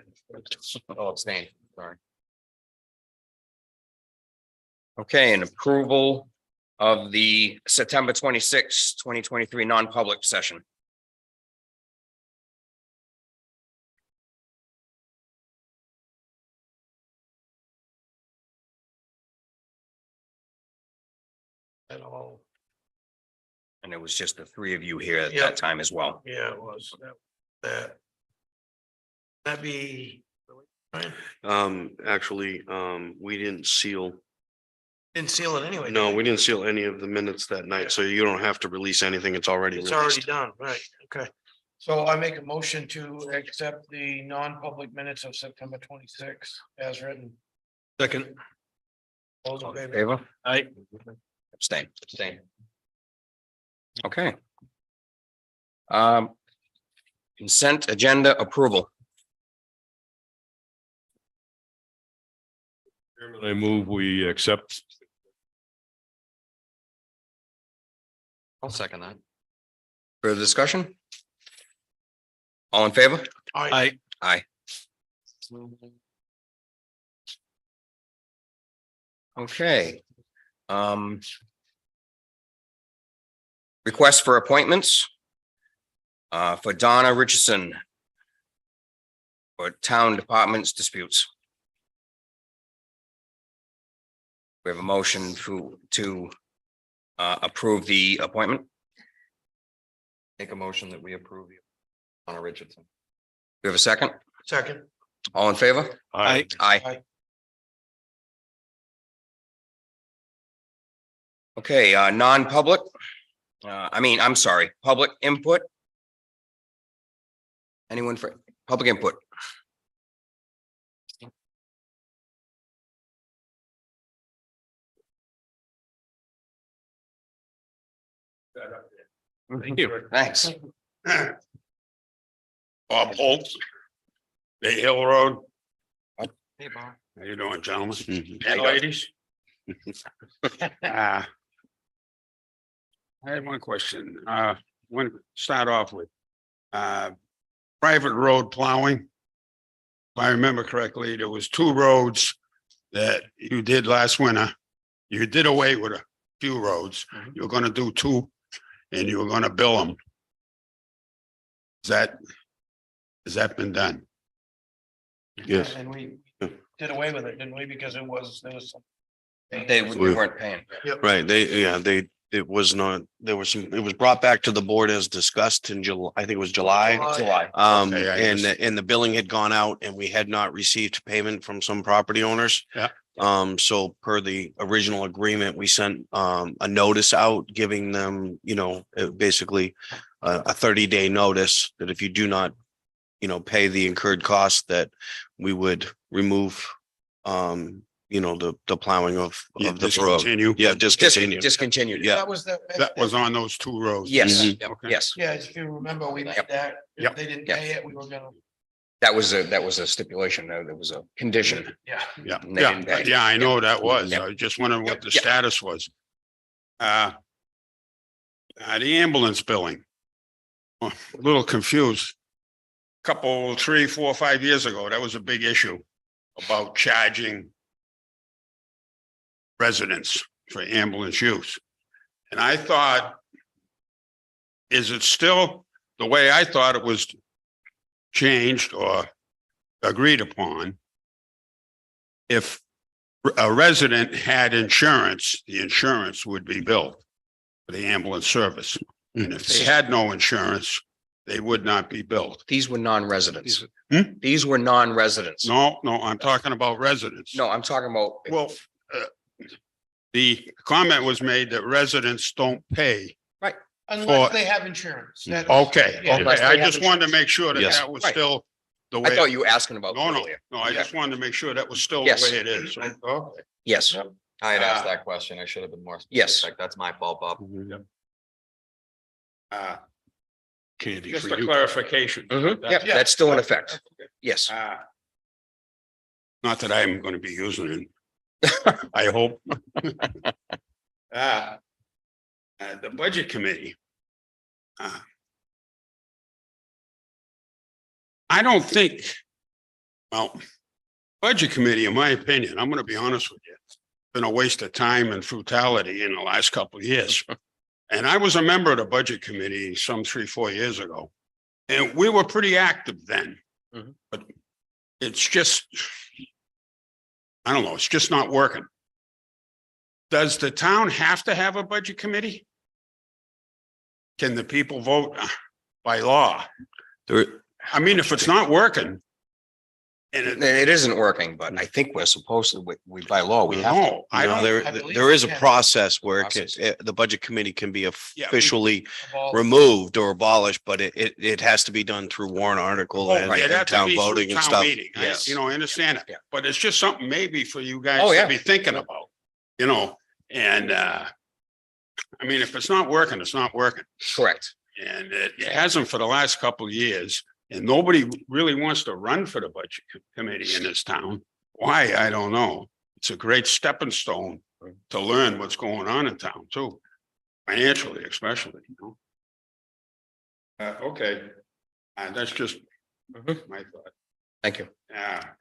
Oh, abstain, sorry. Okay, and approval of the September 26, 2023 non-public session. At all. And it was just the three of you here at Yeah. that time as well. Yeah, it was that. That'd be. Actually, we didn't seal Didn't seal it anyway. No, did we didn't seal any of the minutes that night, so you don't have to release anything. It's already It's already released. done, right, okay. So I make a motion to accept the non-public minutes of September 26th as written. Second. All those in favor? Favor? Aye. Abstain. Same. Okay. Consent agenda approval. Chairman, I move we accept. I'll second that. Further discussion? All in favor? Aye. Aye. Okay. Request for appointments. For Donna Richardson. For town departments disputes. We have a motion to approve the appointment. Make a motion that we approve you. Donna Richardson. We have a second? Second. All in favor? Aye. Aye. Aye. Okay, non-public. I'm sorry, public input. Anyone for public input? Thank you. Thanks. Bob Holt, Bay Hill Road. Hey, Bob. How you doing, gentlemen Mhm. and ladies? I had one question. Want to start off with private road plowing. If I remember correctly, there was 2 roads that you did last winter. You did away with a few roads. You were gonna do 2 and you were gonna bill them. Has that been done? Yes. And we did away with it, didn't we? Because there was some. They weren't paying. Right, it was not, there was some, it was brought back to the board as discussed in July, I think it was July. July. Okay, I And the billing had gone out and we had not received payment from some property owners. Yeah. So per the original agreement, we sent a notice out giving them, basically a 30-day notice that if you do not, pay the incurred cost, that we would remove the plowing of You the road. discontinue? Yeah, discontinue. Discontinued. Yeah. That was the. That was on those 2 roads? Yes, Mhm. Okay. yes. Yeah, if you remember, we made Yep. that. If Yep. they didn't Yep. pay it, we were gonna, That was a stipulation. There was a condition. yeah. Yeah, And they didn't pay. yeah, I know that was. Yep. I was just wondering what the Yep. status was. The ambulance billing. A little confused. Couple, 3, 4, 5 years ago, that was a big issue about charging residents for ambulance use. And I thought, is it still the way I thought it was changed or agreed upon? If a resident had insurance, the insurance would be billed for the ambulance service. And if they had no insurance, they would not be billed. These were non-residents. Hmm? These were non-residents. No, I'm talking about residents. No, I'm talking about. Well, the comment was made that residents don't pay. Unless they have insurance. That- Okay, Yeah. Unless okay. I they have just wanted to make sure that Yes. that was Right. still the I way. thought you were asking about. No, earlier. I Yeah. just wanted to make sure that was still the Yes. way it is. Okay. Yes, I had asked that question. I should have been more. Yes. specific. That's my fault, Bob. Candy Just for a you. clarification. Mhm. Yep, that's still in effect. Yes. Not that I'm going to be using it. I hope. The budget committee. I don't think, well, budget committee, in my opinion, I'm going to be honest with you, it's been a waste of time and frugality in the last couple of years. And I was a member of the budget committee some 3, 4 years ago. And we were pretty active then. Mhm. But it's just, I don't know, it's just not working. Does the town have to have a budget committee? Can the people vote by law? There, I mean, if it's not working, And It isn't working, but I think we're supposed to, we by law, we have to. no, I No, don't. I believe there is a we can. process where it Process. the budget committee can be Yeah, officially Evolve. removed or abolished, but it has to be done through warrant article Oh, and right, and it'd have to town be through voting and town stuff. meeting. Yes. You know, I understand it, Yeah. but it's just something maybe for you Oh, guys yeah. to be thinking about, you know, and, I mean, if it's not working, it's not working. Correct. And it hasn't for the last couple of years, and nobody really wants to run for the budget committee in this town. Why? I don't know. It's a great stepping stone to learn what's going on in town too, financially especially, you know. Okay, that's just Mhm. my thought. Thank you. At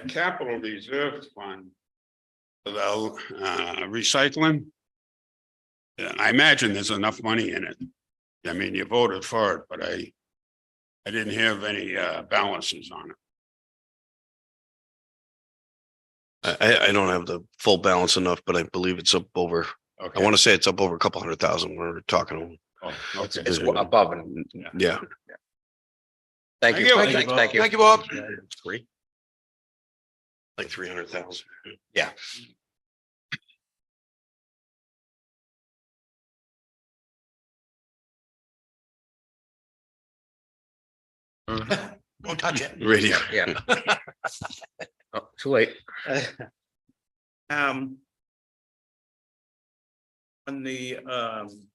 capital reserve fund, for the recycling. I imagine there's enough money in it. I mean, you voted for it, but I didn't have any balances on it. I don't have the full balance enough, but I believe it's up over, I Okay. want to say it's up over a couple 100,000. We're talking, Oh, okay. It's above and, yeah. thank you. Thank you. Thank you. Thank you, Bob. Three. Like 300,000. Yeah. Don't touch it. Radio. Yeah. Oh, too late. On the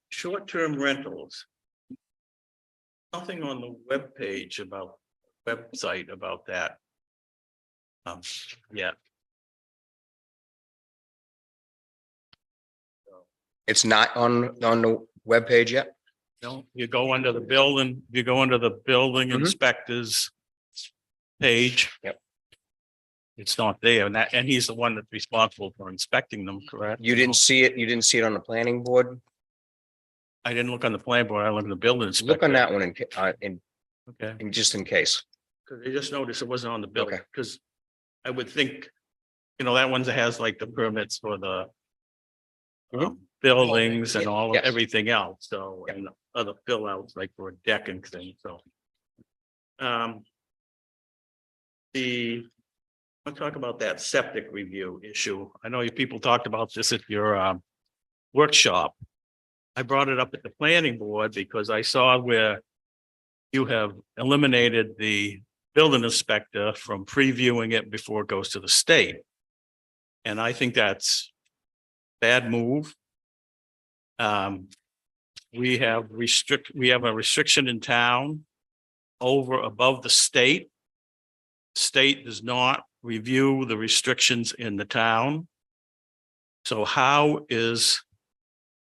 short-term rentals. Nothing on the webpage about, website about that. Yeah, It's not on the webpage yet? you go under the building, you go under the building Mhm. inspectors page. Yep. It's not there, and he's the one that's responsible for inspecting them, correct? You didn't see it? You didn't see it on the planning board? I didn't look on the plan board, I looked at the building inspector. Look on that one Okay. just in case. Cause I just noticed it wasn't on the bill, Okay. cause I would think, that one that has like the permits for the. Mhm. Buildings and all, Yes. everything else, so, Yep. and other fill outs like for a deck and things, so. Let's talk about that septic review issue. I know you people talked about this at your workshop. I brought it up at the planning board because I saw where you have eliminated the building inspector from previewing it before it goes to the state. And I think that's bad move. We have a restriction in town above the state. State does not review the restrictions in the town. So how is,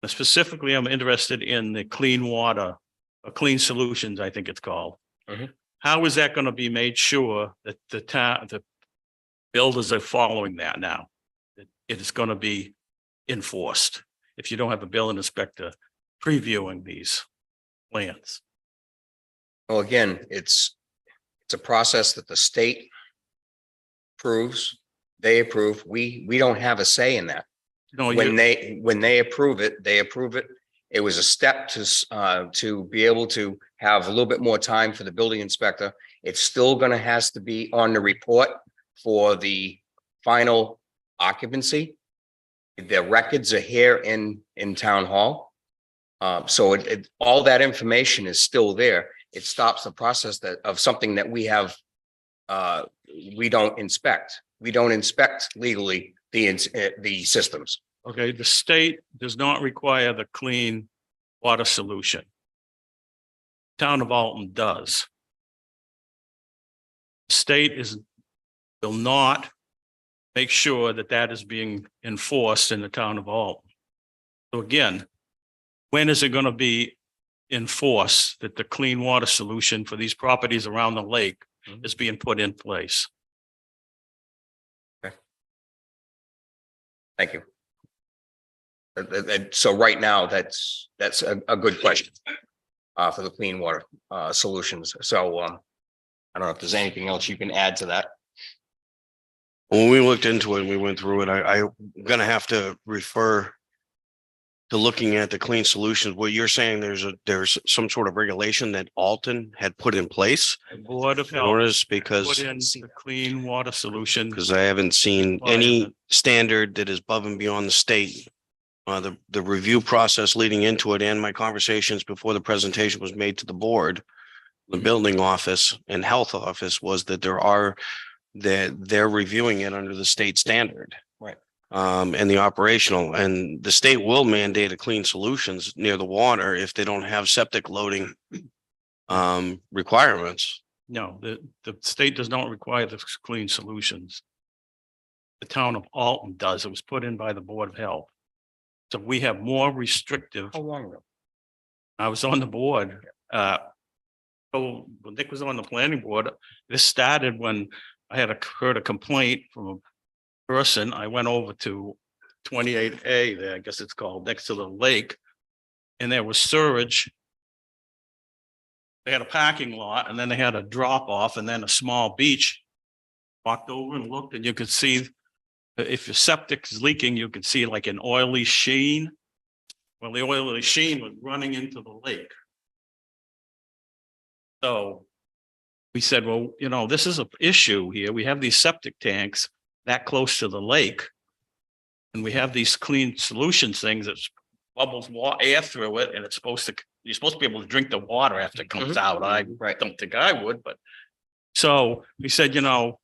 specifically, I'm interested in the clean water, or clean solutions, I think it's called. Mhm. How is that going to be made sure that the town, the builders are following that now? That it is going to be enforced if you don't have a building inspector previewing these plans. Well, again, it's a process that the state approves, they approve. We don't have a say in that. No, When they approve it, they approve it. It was a step to be able to have a little bit more time for the building inspector. It's still gonna has to be on the report for the final occupancy. The records are here in town hall. So all that information is still there. It stops the process of something that we have. We don't inspect. We don't inspect legally the systems. Okay, the state does not require the clean water solution. Town of Alton does. State will not make sure that that is being enforced in the town of Alton. So again, when is it going to be enforced that the clean water solution for these properties around the lake is being put in place? Thank you. So right now, that's a good question for the clean water solutions. So I don't know if there's anything else you can add to that. When we looked into it, and we went through it, I'm gonna have to refer to looking at the clean solutions, what you're saying, there's some sort of regulation that Alton had put in place The Board of in Health orders put because, in the clean water solution. because I haven't seen any standard that is above and beyond the state. The review process leading into it and my conversations before the presentation was made to the board, the building office and health office was that they're reviewing it under the state standard. Right. And the operational, and the state will mandate a clean solutions near the water if they don't have septic loading requirements. No, the state does not require the clean solutions. The town of Alton does. It was put in by the Board of Health. So we have more restrictive. How long ago? I was on the board. So when Nick was on the planning board, this started when I had heard a complaint from a person. I went over to 28A there, I guess it's called, next to the lake. And there was sewage. They had a parking lot and then they had a drop off and then a small beach. Walked over and looked and you could see if your septic is leaking, you could see like an oily sheen. Well, the oily sheen was running into the lake. So we said, well, you know, this is an issue here. We have these septic tanks that close to the lake. And we have these clean solutions things that bubbles air through it and you're supposed to be able to drink the water after it comes out. I don't think I would, but. So we said, you know,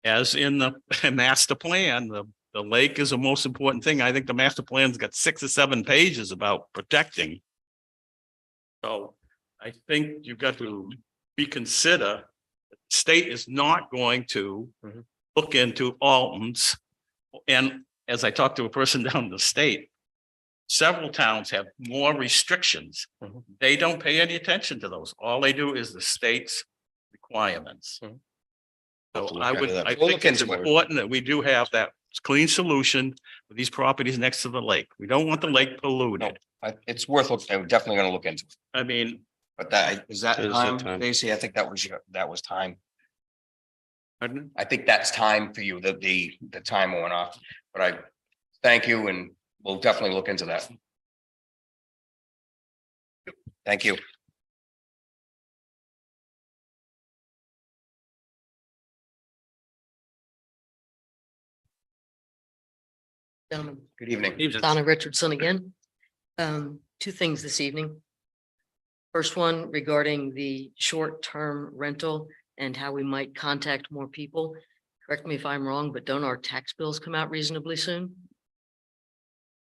as in the master plan, the lake is the most important thing. I think the master plan's got 6 or 7 pages about protecting. So I think you've got to reconsider. The state is not going to look into Alton's. And as I talked to a person down in the state, several towns have more restrictions. They don't pay any attention to those. All they do is the state's requirements. So I think it's important that we do have that clean solution for these properties next to the lake. We don't want the lake polluted. It's worth, I'm definitely gonna look into it. I mean, But is that Is it time, time? Stacy? I think that was time. pardon? I think that's time for you, the time went off, but I thank you and we'll definitely look into that. Thank you. Gentlemen, Good evening. Donna Richardson again. Two things this evening. First one regarding the short-term rental and how we might contact more people. Correct me if I'm wrong, but don't our tax bills come out reasonably soon?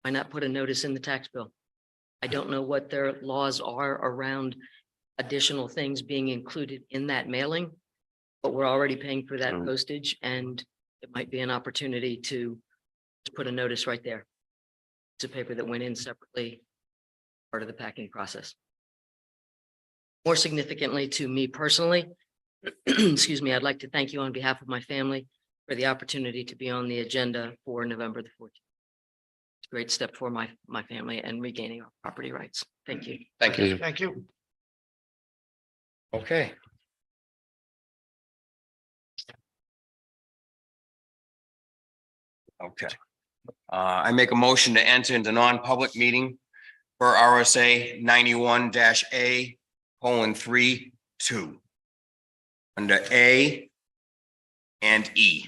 Why not put a notice in the tax bill? I don't know what their laws are around additional things being included in that mailing, but we're already paying for that Sure. postage and it might be an opportunity to put a notice right there. It's a paper that went in separately, part of the packing process. More significantly to me personally, excuse me, I'd like to thank you on behalf of my family for the opportunity to be on the agenda for November the 14th. It's a great step for my family and regaining our property rights. Thank you. Thank you. Thank you. Okay. Okay. I make a motion to enter into non-public meeting for RSA 91-A:3(2). Under A and E.